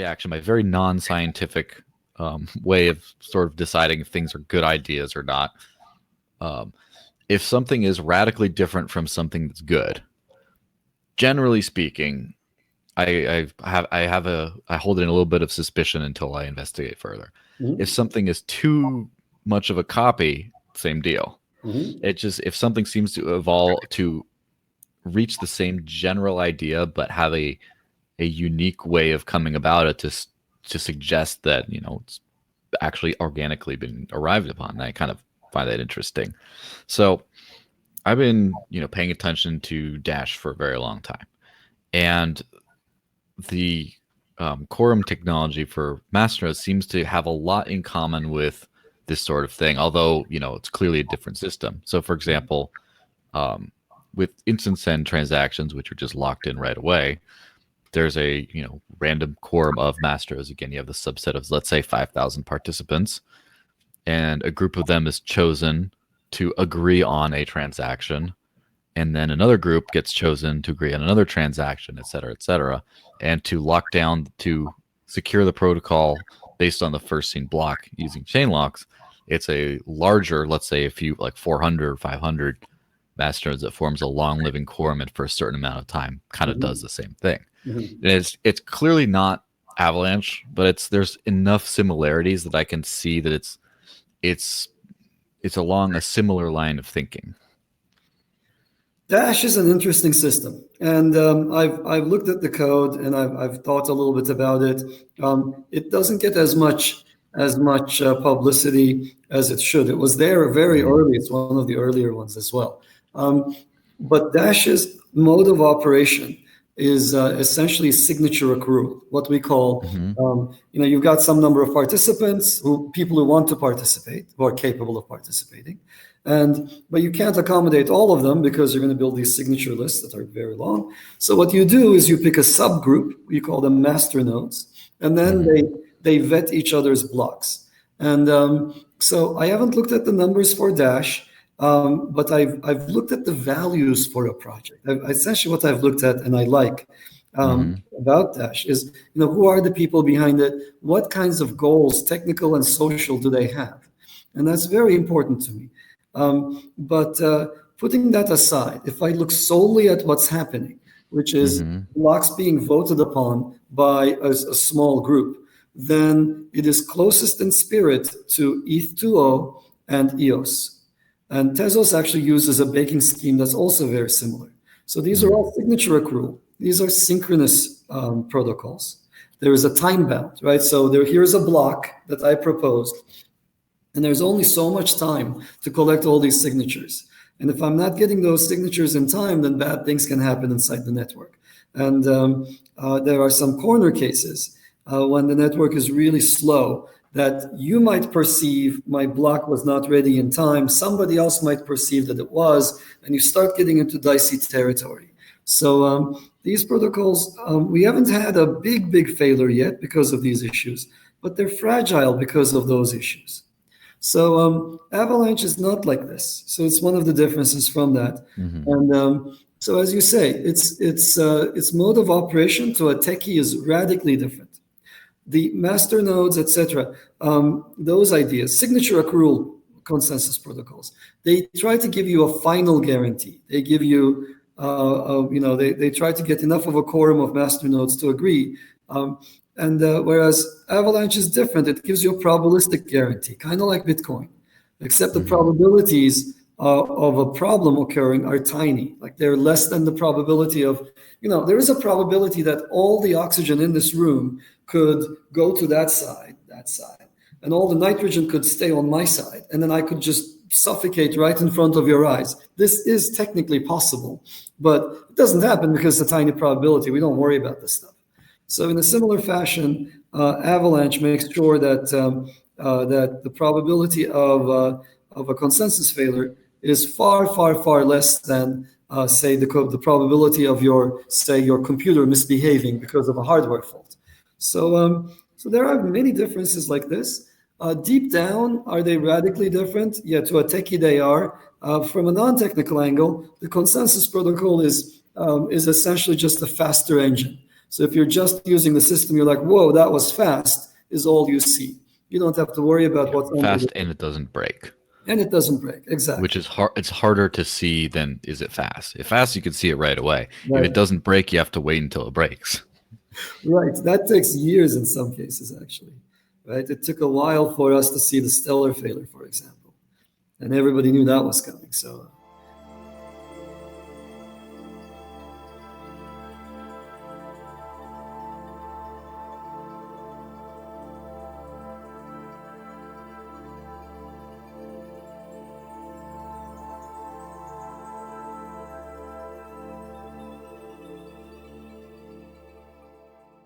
reaction, my very non-scientific way of sort of deciding if things are good ideas or not. If something is radically different from something that's good, generally speaking, I hold it in a little bit of suspicion until I investigate further. Mm-hmm. If something is too much of a copy, same deal. Mm-hmm. It just, if something seems to evolve to reach the same general idea but have a unique way of coming about it to suggest that it's actually organically been arrived upon. And I kind of find that interesting. So I've been paying attention to Dash for a very long time, and the quorum technology for masternode seems to have a lot in common with this sort of thing, although it's clearly a different system. So for example, with InstantSend transactions, which are just locked in right away, there's a random quorum of masternodes. Again, you have the subset of, let's say, 5,000 participants, and a group of them is chosen to agree on a transaction, and then another group gets chosen to agree on another transaction, et cetera, and to lock down, to secure the protocol based on the first seen block using ChainLocks. It's a larger, let's say a few, like 400 or 500 masternodes, that forms a long living quorum, and for a certain amount of time kind of does the same thing. It's clearly not Avalanche, but there's enough similarities that I can see that it's along a similar line of thinking. Dash is an interesting system, and I've looked at the code and I've thought a little bit about it. It doesn't get as much publicity as it should. It was there very early. It's one of the earlier ones as well. But Dash's mode of operation is essentially signature accrual, what we call, you've got some number of participants, people who want to participate, who are capable of participating. But you can't accommodate all of them because you're going to build these signature lists that are very long. So what you do is you pick a subgroup, you call them masternodes, and then they vet each other's blocks. And so I haven't looked at the numbers for Dash, but I've looked at the values for a project. Essentially what I've looked at and I like about Dash is, who are the people behind it? What kinds of goals, technical and social, do they have? And that's very important to me. But putting that aside, if I look solely at what's happening, which is blocks being voted upon by a small group, then it is closest in spirit to ETH2O and EOS. And Tezos actually uses a baking scheme that's also very similar. So these are all signature accrual. These are synchronous protocols. There is a time bound, right? So here's a block that I proposed, and there's only so much time to collect all these signatures. And if I'm not getting those signatures in time, then bad things can happen inside the network. And there are some corner cases when the network is really slow that you might perceive my block was not ready in time. Somebody else might perceive that it was, and you start getting into dicey territory. So these protocols, we haven't had a big failure yet because of these issues, but they're fragile because of those issues. So Avalanche is not like this. So it's one of the differences from that. And so as you say, its mode of operation to a techie is radically different. The master nodes, etc., those ideas, signature accrual consensus protocols, they try to give you a final guarantee. They give you, they try to get enough of a quorum of master nodes to agree. Whereas Avalanche is different, it gives you a probabilistic guarantee, kind of like Bitcoin, except the probabilities of a problem occurring are tiny. Like they're less than the probability of, there is a probability that all the oxygen in this room could go to that side, and all the nitrogen could stay on my side, and then I could just suffocate right in front of your eyes. This is technically possible, but it doesn't happen because it's a tiny probability. We don't worry about this stuff. So in a similar fashion, Avalanche makes sure that that the probability of a consensus failure is far less than say the probability of your computer misbehaving because of a hardware fault. So there are many differences like this. Deep down, are they radically different? Yeah, to a techie they are. From a non-technical angle, the consensus protocol is essentially just a faster engine. So if you're just using the system, you're like, whoa, that was fast, is all you see. You don't have to worry about what's under fast the and it doesn't break. And it doesn't break. Exactly. Which is hard. It's harder to see than is it fast. If fast, you can see it right away. Right. If it doesn't break, you have to wait until it breaks. Right. That takes years in some cases, actually. Right. It took a while for us to see the stellar failure, for example, and everybody knew that was coming. So